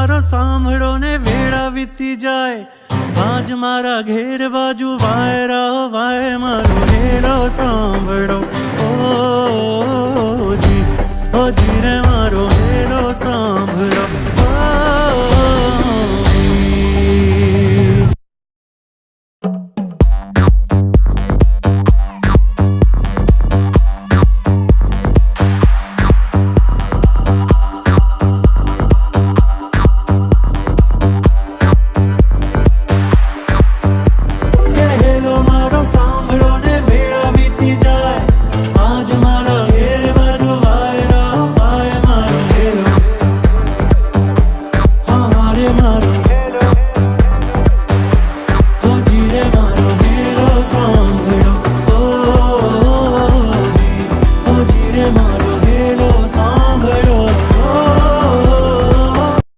મારો સાંભળો ને વેળા વીતી જાય, આજ મારા ઘેર બાજુ વાયરા વાય મારો હેરો સાંભળો, ઓ જી રે મારો હેરો સાંભળો.